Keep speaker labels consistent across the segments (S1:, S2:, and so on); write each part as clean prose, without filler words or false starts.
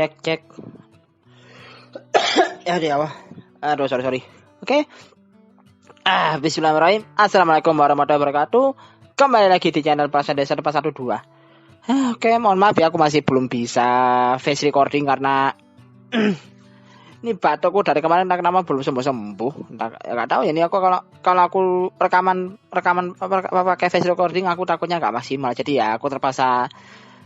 S1: Cek. Ya di awal. Aduh, sorry. Oke. Bismillahirrahmanirrahim. Assalamualaikum warahmatullahi wabarakatuh. Kembali lagi di channel Prasan Desa 412. Oke, mohon maaf ya, aku masih belum bisa face recording karena ini batukku dari kemarin nama belum sembuh. Enggak tahu ya, ini aku kalau aku rekaman pakai face recording aku takutnya enggak maksimal. Jadi ya aku terpaksa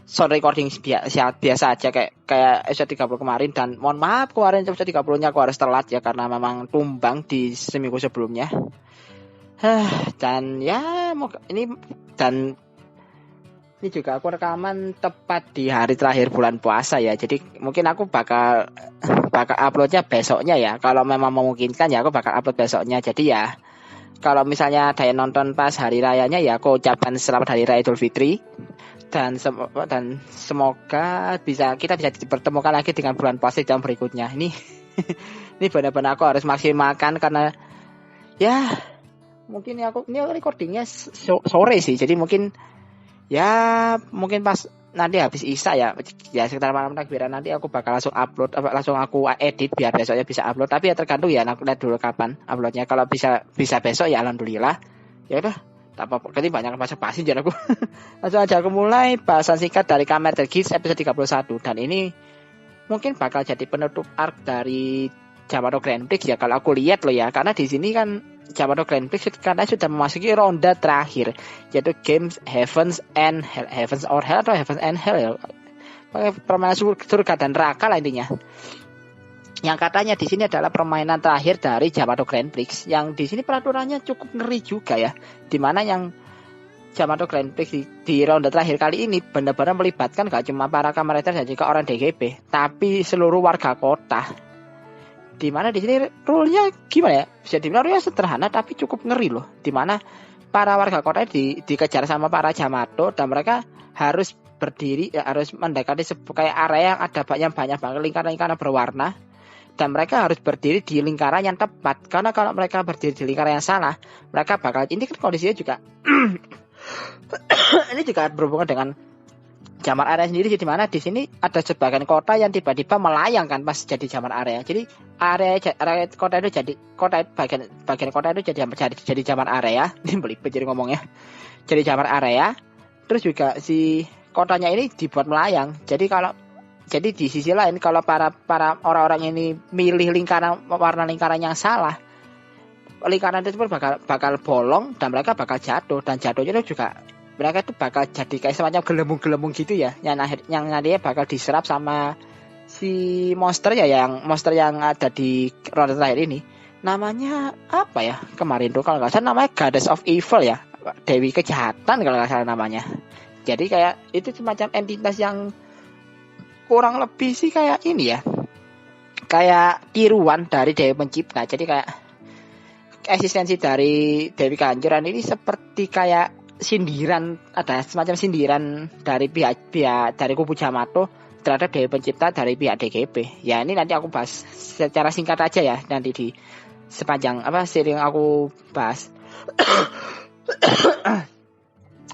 S1: sound recording biasa aja kayak episode 30 kemarin. Dan mohon maaf kemarin episode 30-nya aku harus telat ya karena memang tumbang di seminggu sebelumnya. Dan ya ini juga aku rekaman tepat di hari terakhir bulan puasa ya. Jadi mungkin aku bakal uploadnya besoknya ya. Kalau memang memungkinkan ya aku bakal upload besoknya. Jadi ya kalau misalnya ada yang nonton pas hari rayanya ya aku ucapkan selamat hari raya Idul Fitri. Dan semoga kita bisa dipertemukan lagi dengan bulan puasa jam berikutnya. Ini benar-benar aku harus maksimalkan karena ya mungkin aku ini recordingnya sore sih. Jadi mungkin pas nanti habis Isya ya sekitar malam takbiran nanti aku bakal langsung upload, langsung aku edit biar besoknya bisa upload. Tapi ya tergantung ya, aku lihat dulu kapan uploadnya. Kalau bisa besok ya alhamdulillah. Ya udah, tak apa-apa, kali banyak basa-basi jangan aku. Langsung aja aku mulai bahasan singkat dari Kamer Tergis episode 31. Dan ini mungkin bakal jadi penutup arc dari Yamato Grand Prix ya kalau aku lihat loh ya, karena di sini kan Yamato Grand Prix karena sudah memasuki ronde terakhir, yaitu games Heavens and Hell ya, permainan surga dan neraka lah intinya. Yang katanya di sini adalah permainan terakhir dari Yamato Grand Prix, yang di sini peraturannya cukup ngeri juga ya, dimana yang Yamato Grand Prix di ronde terakhir kali ini benar-benar melibatkan gak cuma para Kamen Rider dan juga orang DGP, tapi seluruh warga kota. Dimana di sini rule-nya gimana ya? Bisa dibilang rule-nya sederhana tapi cukup ngeri loh. Dimana para warga kota dikejar sama para Yamato dan mereka harus berdiri harus mendekati kayak area yang ada banyak lingkaran-lingkaran berwarna, dan mereka harus berdiri di lingkaran yang tepat. Karena kalau mereka berdiri di lingkaran yang salah, mereka bakal, ini kan kondisinya juga ini juga berhubungan dengan jamar area sendiri, di mana di sini ada sebagian kota yang tiba-tiba melayang kan pas jadi jamar area. Jadi area kota itu jadi bagian kota itu jadi jamar area. Ini belibet jadi ngomongnya. Jadi jamar area. Terus juga si kotanya ini dibuat melayang. Jadi di sisi lain kalau para orang-orang ini milih warna lingkaran yang salah, lingkaran itu bakal bolong dan mereka bakal jatuh, dan jatuhnya itu juga mereka itu bakal jadi kayak semacam gelembung-gelembung gitu ya, yang nantinya bakal diserap sama si monster yang ada di ronde terakhir ini. Namanya apa ya kemarin tuh, kalau nggak salah namanya Goddess of Evil ya, Dewi Kejahatan kalau nggak salah namanya. Jadi kayak itu semacam entitas yang kurang lebih sih kayak ini ya, kayak tiruan dari Dewi Pencipta. Jadi kayak eksistensi dari Dewi Kehancuran ini seperti kayak sindiran, ada semacam sindiran dari pihak dari kubu Yamato terhadap Dewi Pencipta dari pihak DGP. Ya ini nanti aku bahas secara singkat aja ya, nanti di sepanjang sering aku bahas.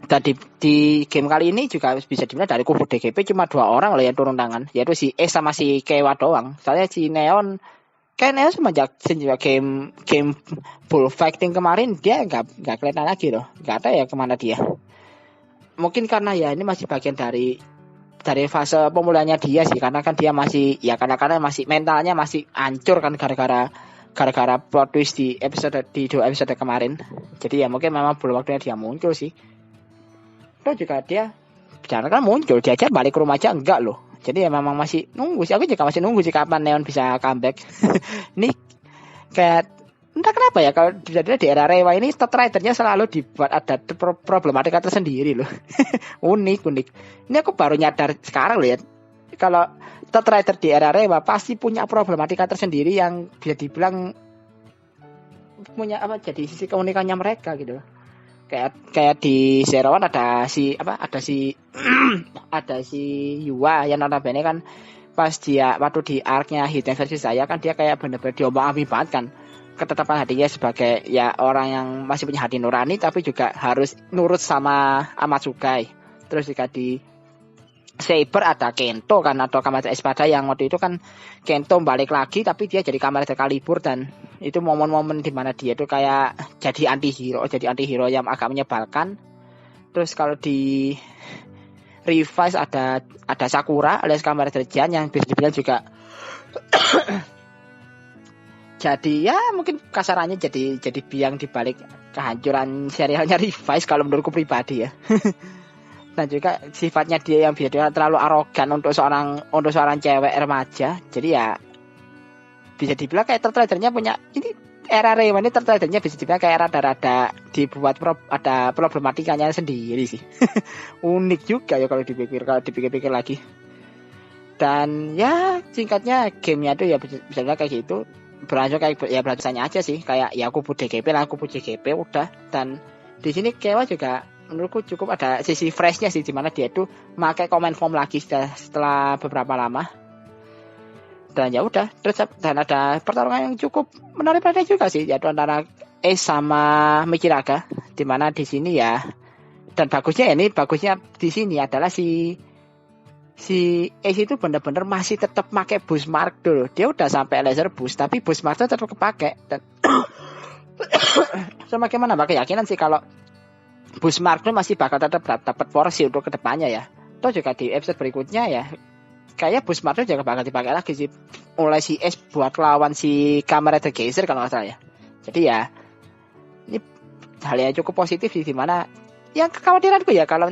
S1: Dan di game kali ini juga bisa dibilang dari kubu DGP cuma 2 orang loh yang turun tangan, yaitu si sama si Kewa doang. Soalnya si Neon semenjak game bullfighting kemarin dia nggak kelihatan lagi loh, nggak ada ya kemana dia. Mungkin karena ya ini masih bagian dari fase pemulihannya dia sih, karena kan dia masih ya karena masih mentalnya masih hancur kan gara-gara plot twist di 2 episode kemarin. Jadi ya mungkin memang belum waktunya dia muncul sih. Terus juga dia jangan kan muncul, dia aja balik ke rumah aja enggak loh. Jadi ya memang masih nunggu sih, aku juga masih nunggu sih kapan Neon bisa comeback. Ini kayak entah kenapa ya kalau di era Rewa ini Star Rider-nya selalu dibuat ada problematika tersendiri loh. unik. Ini aku baru nyadar sekarang loh ya, kalau Star Rider di era Rewa pasti punya problematika tersendiri yang bisa dibilang punya jadi sisi keunikannya mereka gitu loh. Kayak di Zero One ada si Yua yang notabene kan pas dia waktu di arc-nya Hidden versi saya kan dia kayak bener-bener diombang-ambing banget kan ketetapan hatinya sebagai ya orang yang masih punya hati nurani tapi juga harus nurut sama Amatsukai. Terus juga di Saber ada Kento kan, atau Kamen Rider Espada yang waktu itu kan Kento balik lagi tapi dia jadi Kamen Rider Kalibur, dan itu momen-momen dimana dia tuh kayak jadi anti hero yang agak menyebalkan. Terus kalau di Revise ada Sakura alias Kamen Rider Jan yang bisa dibilang juga jadi ya mungkin kasarannya jadi biang dibalik kehancuran serialnya Revise kalau menurutku pribadi ya. Dan juga sifatnya dia yang biasa terlalu arogan untuk seorang cewek remaja. Jadi ya bisa dibilang kayak Turtle Rider-nya punya ini era Rewa ini, Turtle Rider-nya bisa dibilang kayak rada-rada dibuat ada problematikanya sendiri sih. Unik juga ya kalau dipikir-pikir lagi. Dan ya singkatnya gamenya tuh ya bisa dibilang kayak gitu. Berlangsung kayak ya berlangsungnya aja sih, kayak ya aku DGP lah, aku JGP udah. Dan di sini Kewa juga menurutku cukup ada sisi freshnya sih, dimana dia tuh pakai comment form lagi setelah beberapa lama. Dan ya udah, terus dan ada pertarungan yang cukup menarik juga sih, yaitu antara Ace sama Michiraga, dimana di sini ya, dan bagusnya di sini adalah si Ace itu benar-benar masih tetap pakai boost mark dulu. Dia udah sampai laser boost tapi boost mark itu tetap kepake. Dan semakin menambah keyakinan sih kalau boost mark itu masih bakal tetap dapat porsi untuk kedepannya ya. Toh juga di episode berikutnya ya, kayak boost mark itu juga bakal dipakai lagi sih oleh si Ace buat lawan si Kamen Rider Geyser kalau nggak salah ya. Jadi ya ini hal yang cukup positif di mana yang kekhawatiranku ya kalau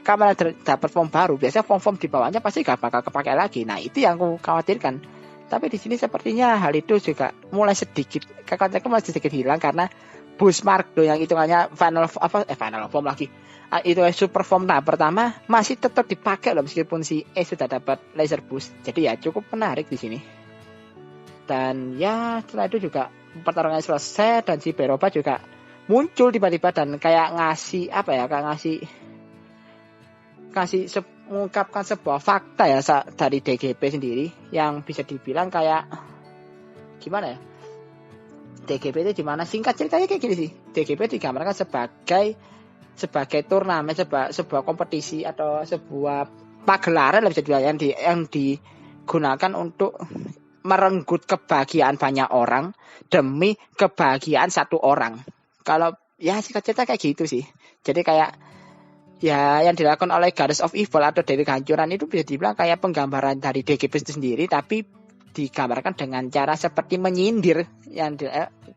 S1: Kamen Rider dapat form baru, biasanya form di bawahnya pasti gak bakal kepake lagi. Nah itu yang aku khawatirkan. Tapi di sini sepertinya hal itu juga mulai sedikit, kekhawatiranku masih sedikit hilang karena boost mark yang hitungannya final form lagi. Itu super form pertama masih tetap dipakai loh meskipun si Ace sudah dapat laser boost. Jadi ya cukup menarik di sini. Dan ya setelah itu juga pertarungan selesai dan si Beroba juga muncul tiba-tiba dan kayak ngasih mengungkapkan sebuah fakta ya dari DGP sendiri yang bisa dibilang kayak gimana ya, DGP itu dimana singkat ceritanya kayak gini sih, DGP digambarkan sebagai turnamen, sebuah kompetisi atau sebuah pagelaran lah bisa dibilang yang digunakan untuk merenggut kebahagiaan banyak orang demi kebahagiaan satu orang. Kalau ya singkat cerita kayak gitu sih. Jadi kayak ya yang dilakukan oleh Goddess of Evil atau Dewi Kehancuran itu bisa dibilang kayak penggambaran dari DGP itu sendiri, tapi digambarkan dengan cara seperti menyindir, yang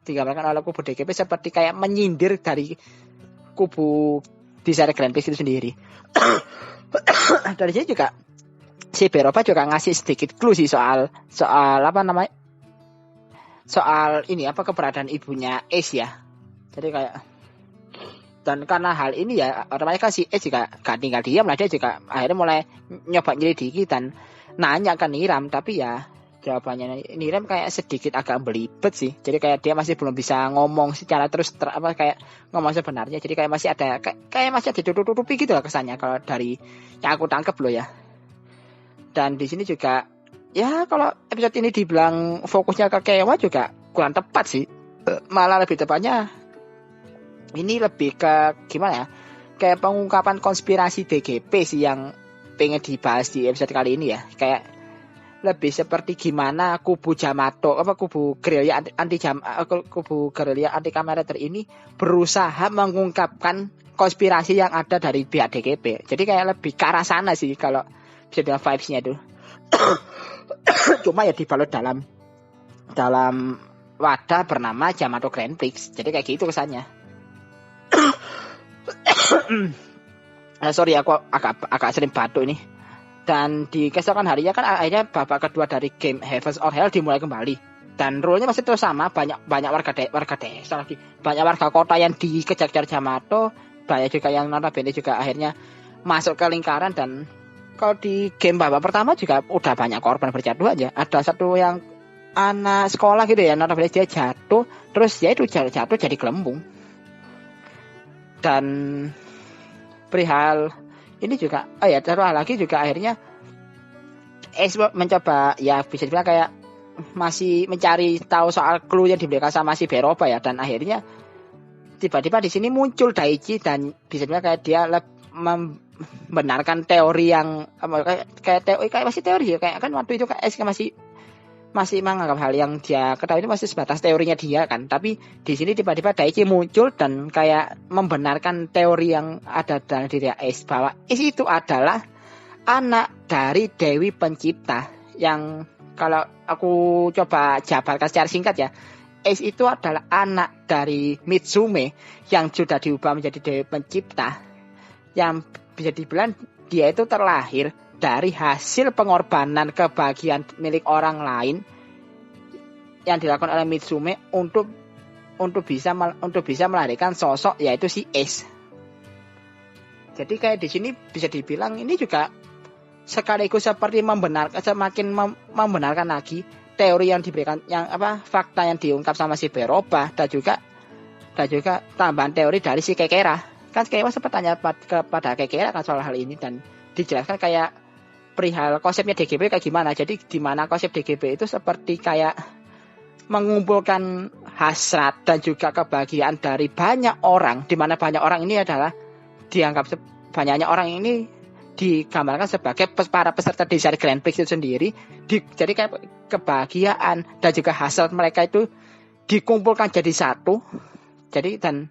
S1: digambarkan oleh kubu DGP seperti kayak menyindir dari kubu desainer Grand Prix itu sendiri. Dari sini juga si Beroba juga ngasih sedikit clue sih soal ini keberadaan ibunya Ace ya. Jadi kayak, dan karena hal ini ya otomatis kan si Ace juga gak tinggal diam lah, dia juga akhirnya mulai nyoba nyelidiki dan nanya ke Niram, tapi ya jawabannya Niram kayak sedikit agak belibet sih. Jadi kayak dia masih belum bisa ngomong secara kayak ngomong sebenarnya. Jadi kayak masih ada kayak masih ada ditutupi gitu lah kesannya kalau dari yang aku tangkap loh ya. Dan di sini juga ya kalau episode ini dibilang fokusnya ke Kewa juga kurang tepat sih. Malah lebih tepatnya ini lebih ke gimana ya, kayak pengungkapan konspirasi DGP sih yang pengen dibahas di episode kali ini ya. Kayak lebih seperti gimana kubu Jamato kubu gerilya anti Kamen Rider ini berusaha mengungkapkan konspirasi yang ada dari pihak DGP. Jadi kayak lebih ke arah sana sih kalau bisa dengan vibes-nya tuh. Cuma ya dibalut dalam wadah bernama Yamato Grand Prix. Jadi kayak gitu kesannya. Sorry aku agak sering batuk ini. Dan di keesokan harinya kan akhirnya babak kedua dari game Heavens or Hell dimulai kembali. Dan rule-nya masih terus sama, banyak warga desa lagi, banyak warga kota yang dikejar-kejar Yamato, banyak juga yang notabene juga akhirnya masuk ke lingkaran. Dan kalau di game babak pertama juga udah banyak korban berjatuhan ya. Ada satu yang anak sekolah gitu ya, notabene dia jatuh, terus dia itu jatuh jadi gelembung. Dan perihal ini juga terus lagi juga akhirnya Ace mencoba ya bisa dibilang kayak masih mencari tahu soal clue yang diberikan sama si Beroba ya. Dan akhirnya tiba-tiba di sini muncul Daichi dan bisa dibilang kayak dia membenarkan teori yang kayak teori kayak masih teori ya, kayak kan waktu itu kayak SK masih menganggap hal yang dia ketahui itu masih sebatas teorinya dia kan. Tapi di sini tiba-tiba Daichi muncul dan kayak membenarkan teori yang ada dalam diri Ace, bahwa Ace itu adalah anak dari Dewi Pencipta. Yang kalau aku coba jabarkan secara singkat ya, Ace itu adalah anak dari Mitsume yang sudah diubah menjadi Dewi Pencipta, yang bisa dibilang dia itu terlahir dari hasil pengorbanan kebahagiaan milik orang lain yang dilakukan oleh Mitsume untuk bisa melahirkan sosok yaitu si Ace. Jadi kayak di sini bisa dibilang ini juga sekaligus seperti membenarkan lagi teori yang diberikan, yang fakta yang diungkap sama si Peroba, dan juga tambahan teori dari si Kekera. Kan Kekera sempat tanya kepada Kekera kan soal hal ini, dan dijelaskan kayak perihal konsepnya DGP kayak gimana. Jadi di mana konsep DGP itu seperti kayak mengumpulkan hasrat dan juga kebahagiaan dari banyak orang, di mana banyak orang ini adalah dianggap banyaknya orang ini digambarkan sebagai para peserta dari Grand Prix itu sendiri. Jadi kayak kebahagiaan dan juga hasrat mereka itu dikumpulkan jadi satu. Jadi dan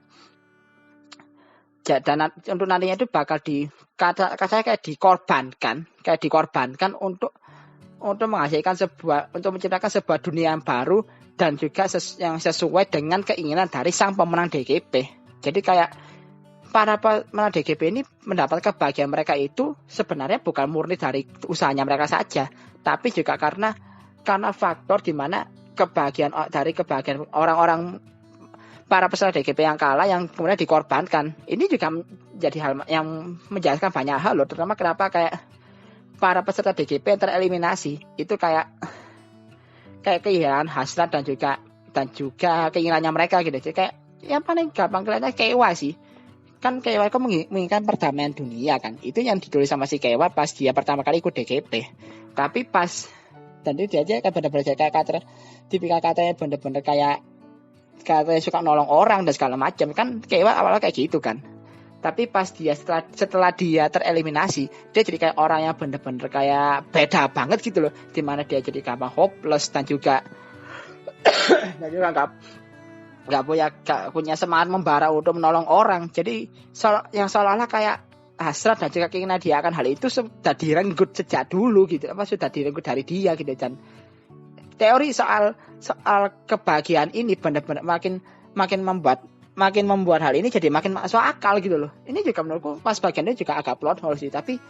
S1: untuk nantinya itu bakal kayak dikorbankan untuk menghasilkan untuk menciptakan sebuah dunia yang baru dan juga yang sesuai dengan keinginan dari sang pemenang DGP. Jadi kayak para pemenang DGP ini mendapat kebahagiaan mereka itu sebenarnya bukan murni dari usahanya mereka saja, tapi juga karena faktor di mana kebahagiaan orang-orang para peserta DGP yang kalah yang kemudian dikorbankan. Ini juga menjadi hal yang menjelaskan banyak hal loh, terutama kenapa kayak para peserta DGP yang tereliminasi itu kayak kehilangan hasrat dan juga keinginannya mereka gitu. Jadi kayak yang paling gampang kelihatannya Keiwa sih. Kan Keiwa itu menginginkan perdamaian dunia kan. Itu yang ditulis sama si Keiwa pas dia pertama kali ikut DGP. Tapi pas dan itu dia aja kan bener-bener kayak tipikal katanya bener-bener kayak katanya suka nolong orang dan segala macam kan. Keiwa awalnya kayak gitu kan. Tapi pas dia setelah dia tereliminasi, dia jadi kayak orang yang bener-bener kayak beda banget gitu loh, dimana dia jadi gampang hopeless dan juga nggak punya semangat membara untuk menolong orang. Jadi yang seolah-olah kayak hasrat dan juga keinginan dia akan hal itu sudah direnggut sejak dulu gitu, sudah direnggut dari dia gitu. Dan teori soal kebahagiaan ini benar-benar makin membuat hal ini jadi makin masuk akal gitu loh. Ini juga menurutku pas bagiannya juga agak plot hole sih, tapi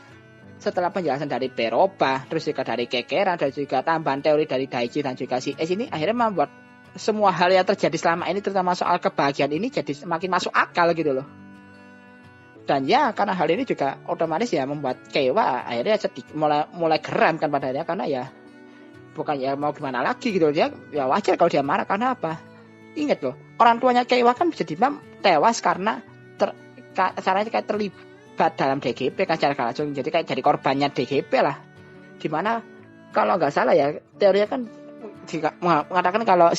S1: setelah penjelasan dari Peroba, terus juga dari Kekera, dan juga tambahan teori dari Daichi dan juga si S ini akhirnya membuat semua hal yang terjadi selama ini, terutama soal kebahagiaan ini, jadi semakin masuk akal gitu loh. Dan ya karena hal ini juga otomatis ya membuat Keiwa akhirnya mulai geram kan padanya, karena ya bukan ya mau gimana lagi gitu loh. Dia ya wajar kalau dia marah, karena apa? Ingat loh, orang tuanya Keiwa kan bisa dibilang tewas karena caranya kayak terlibat dalam DGP kan secara langsung. Jadi kayak jadi korbannya DGP lah. Dimana kalau nggak salah ya teorinya kan mengatakan kalau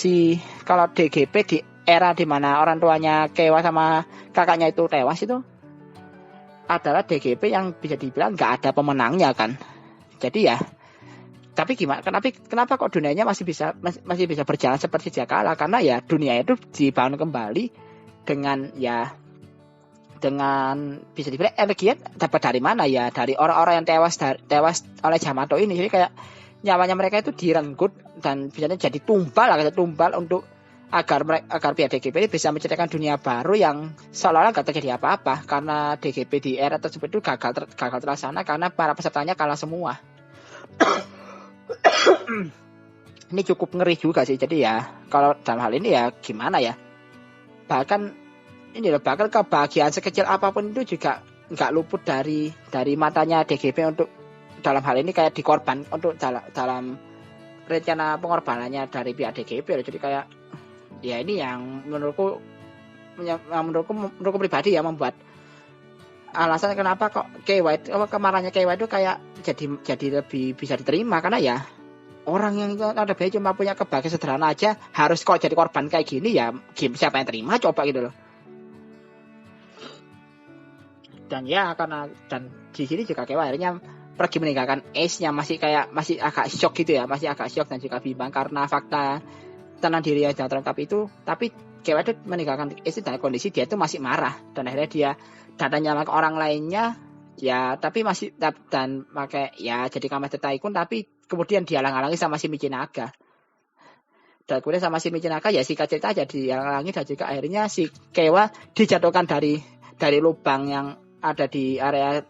S1: DGP di era dimana orang tuanya Keiwa sama kakaknya itu tewas itu adalah DGP yang bisa dibilang nggak ada pemenangnya kan. Jadi ya, tapi gimana? Kenapa kok dunianya masih bisa berjalan seperti sejak kala? Karena ya dunia itu dibangun kembali dengan bisa dibilang energi dapat dari mana ya? Dari orang-orang yang tewas oleh Yamato ini. Jadi kayak nyawanya mereka itu direnggut dan bisa jadi tumbal untuk agar pihak DGP ini bisa menciptakan dunia baru yang seolah-olah gak terjadi apa-apa, karena DGP di era tersebut itu gagal terlaksana karena para pesertanya kalah semua. Ini cukup ngeri juga sih. Jadi ya kalau dalam hal ini ya gimana ya, bahkan kebahagiaan sekecil apapun itu juga nggak luput dari matanya DGP untuk dalam hal ini kayak dikorban untuk dalam rencana pengorbanannya dari pihak DGP. Jadi kayak ya ini yang menurutku pribadi ya membuat alasan kenapa kok kemarahannya Keiwa itu kayak jadi lebih bisa diterima, karena ya orang yang ada baik cuma punya kebahagiaan sederhana aja harus kok jadi korban kayak gini ya, siapa yang terima coba gitu loh. Dan ya karena dan di sini juga Kewa akhirnya pergi meninggalkan Ace-nya masih agak shock gitu ya, masih agak shock dan juga bimbang karena fakta tentang diri yang tidak terungkap itu. Tapi Kewa itu meninggalkan Ace dalam kondisi dia itu masih marah dan akhirnya dia datanya ke orang lainnya ya, tapi masih dan pakai ya jadi Kamehameha Tycoon, tapi kemudian dihalang-halangi sama si Michinaga. Dan kemudian sama si Michinaga ya singkat cerita aja dihalang-halangi dan juga akhirnya si Kewa dijatuhkan dari lubang yang ada di area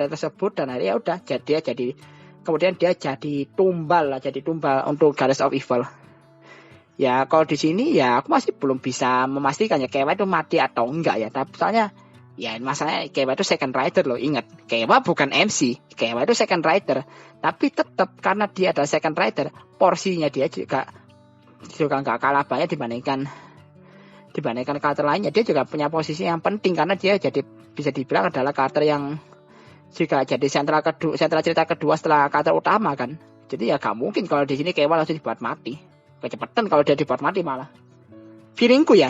S1: tersebut dan akhirnya udah jadi kemudian dia jadi tumbal untuk Goddess of Evil. Ya kalau di sini ya aku masih belum bisa memastikan ya Kewa itu mati atau enggak ya, tapi soalnya ya masalahnya Kewa itu second rider loh, ingat Kewa bukan MC, Kewa itu second rider, tapi tetap karena dia adalah second rider porsinya dia juga nggak kalah banyak dibandingkan karakter lainnya. Dia juga punya posisi yang penting karena dia jadi bisa dibilang adalah karakter yang juga jadi sentral cerita kedua setelah karakter utama kan. Jadi ya gak mungkin kalau di sini Kewa langsung dibuat mati. Kecepatan kalau dia dibuat mati malah. Feelingku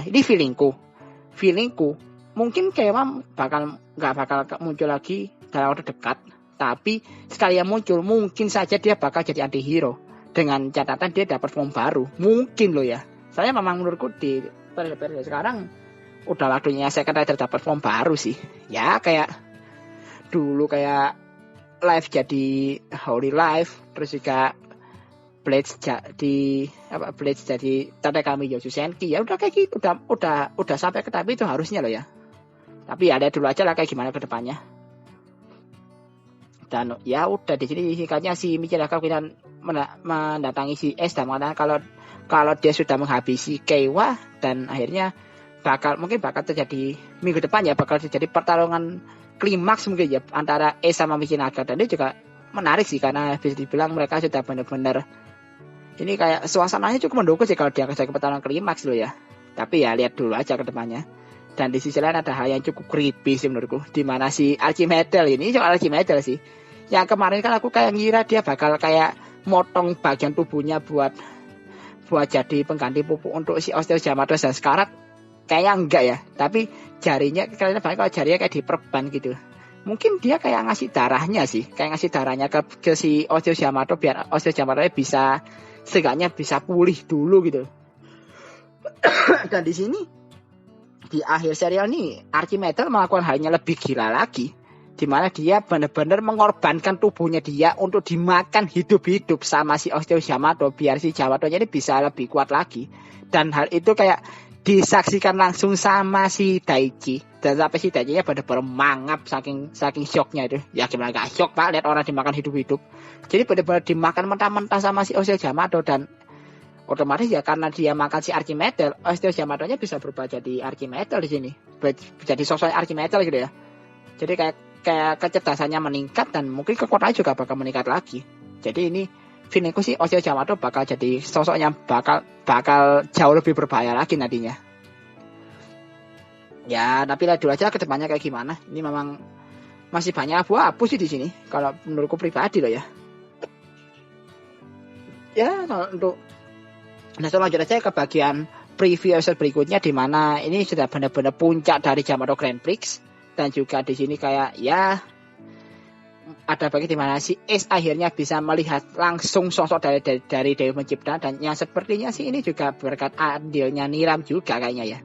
S1: mungkin Kewa nggak bakal muncul lagi dalam waktu dekat. Tapi sekali yang muncul mungkin saja dia bakal jadi antihero dengan catatan dia dapat form baru. Mungkin loh ya. Saya memang menurutku di periode sekarang udah waktunya second rider dapat form baru sih. Ya kayak dulu kayak Live jadi Holy Life, terus juga Blades jadi Tadakami Yosusenki. Ya udah kayak gitu, udah sampai ke tapi itu harusnya loh ya. Tapi ya lihat dulu aja lah kayak gimana ke depannya. Dan ya udah di sini singkatnya si Michinaga kemudian mendatangi si S dan mengatakan kalau dia sudah menghabisi Kewa dan akhirnya mungkin bakal terjadi minggu depan ya, bakal terjadi pertarungan klimaks mungkin ya antara S sama Michinaga. Dan ini juga menarik sih karena bisa dibilang mereka sudah benar-benar ini kayak suasananya cukup mendukung sih kalau dia ke pertarungan klimaks loh ya. Tapi ya lihat dulu aja ke depannya. Dan di sisi lain ada hal yang cukup creepy sih menurutku, di mana si Archimedel ini soal Archimedel sih. Yang kemarin kan aku kayak ngira dia bakal kayak motong bagian tubuhnya buat jadi pengganti pupuk untuk si Osteus Yamato dan sekarat. Kayaknya enggak ya, tapi jarinya kalian banyak kalau jarinya kayak diperban gitu. Mungkin dia kayak ngasih darahnya ke si Osteus Yamato biar Osteus Yamato bisa setidaknya bisa pulih dulu gitu. Dan di sini di akhir serial nih Archimedel melakukan halnya lebih gila lagi, di mana dia benar-benar mengorbankan tubuhnya dia untuk dimakan hidup-hidup sama si Osteus Yamato biar si Yamato-nya ini bisa lebih kuat lagi. Dan hal itu kayak disaksikan langsung sama si Daichi, dan sampai si Daichi-nya benar-benar mangap saking shocknya itu. Ya gimana gak shock pak lihat orang dimakan hidup-hidup. Jadi benar-benar dimakan mentah-mentah sama si Osteus Yamato, dan otomatis ya karena dia makan si Archimedel, Osteus Yamato-nya bisa berubah jadi Archimedel di sini, jadi sosok Archimedel gitu ya. Jadi kayak kecerdasannya meningkat dan mungkin kekuatannya juga bakal meningkat lagi. Jadi ini feelingku sih Osteus Yamato bakal jadi sosok yang bakal jauh lebih berbahaya lagi nantinya. Ya tapi lihat dulu aja ke depannya kayak gimana. Ini memang masih banyak abu-abu sih di sini kalau menurutku pribadi loh ya. Ya untuk lanjut aja ke bagian preview episode berikutnya, di mana ini sudah benar-benar puncak dari Yamato Grand Prix. Dan juga di sini kayak ya ada bagian di mana si Ace akhirnya bisa melihat langsung sosok dari Dewi Pencipta, dan yang sepertinya sih ini juga berkat andilnya Niram juga kayaknya ya.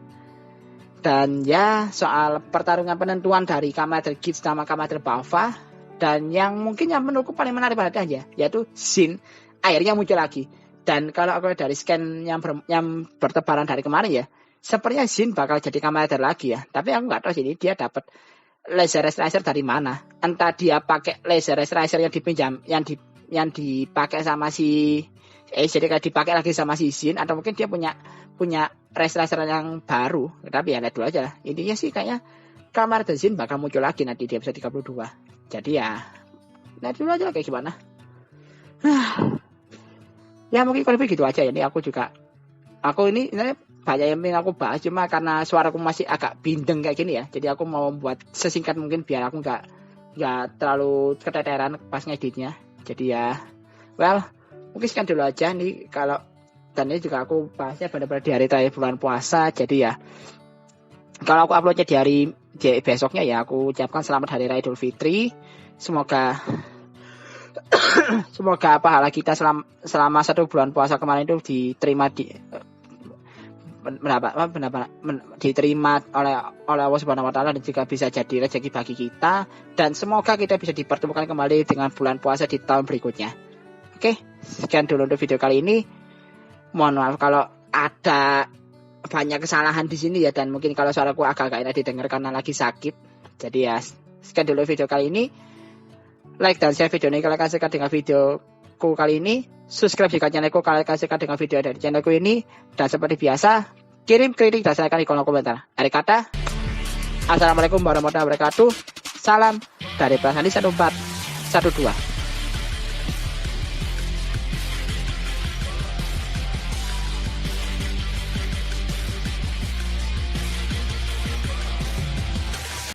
S1: Dan ya soal pertarungan penentuan dari Kamehameha Kids sama Kamehameha Bava, dan yang mungkin yang menurutku paling menarik perhatian ya, yaitu Shin akhirnya muncul lagi. Dan kalau aku dari scan yang bertebaran dari kemarin ya, sepertinya Shin bakal jadi Kamehameha lagi ya. Tapi aku nggak tahu sih ini dia dapat laser riser dari mana. Entah dia pakai laser riser yang dipinjam yang dipakai sama si jadi kayak dipakai lagi sama si Shin, atau mungkin dia punya riser yang baru. Tapi ya lihat dulu aja lah. Intinya sih kayaknya Kamehameha Shin bakal muncul lagi nanti di episode 32. Jadi ya lihat dulu aja lah kayak gimana. Ya mungkin kalau begitu aja ya. Ini aku ini banyak yang ingin aku bahas, cuma karena suaraku masih agak bindeng kayak gini ya, jadi aku mau membuat sesingkat mungkin biar aku nggak terlalu keteteran pas ngeditnya. Jadi ya mungkin sekian dulu aja nih. Kalau dan ini juga aku bahasnya benar-benar di hari terakhir bulan puasa, jadi ya kalau aku uploadnya di hari Jadi besoknya ya aku ucapkan selamat Hari Raya Idul Fitri. Semoga pahala kita selama 1 bulan puasa kemarin itu diterima diterima oleh Allah Subhanahu wa taala, dan juga bisa jadi rezeki bagi kita, dan semoga kita bisa dipertemukan kembali dengan bulan puasa di tahun berikutnya. Oke, sekian dulu untuk video kali ini. Mohon maaf kalau ada banyak kesalahan di sini ya, dan mungkin kalau suaraku agak-agak enak didengar karena lagi sakit. Jadi ya, sekian dulu video kali ini. Like dan share video ini kalau kalian suka dengan videoku kali ini. Subscribe jika channelku kalau kalian suka dengan video dari channelku ini. Dan seperti biasa, kirim kritik dan silakan di kolom komentar. Akhir kata, assalamualaikum warahmatullahi wabarakatuh. Salam dari Prasani 1412.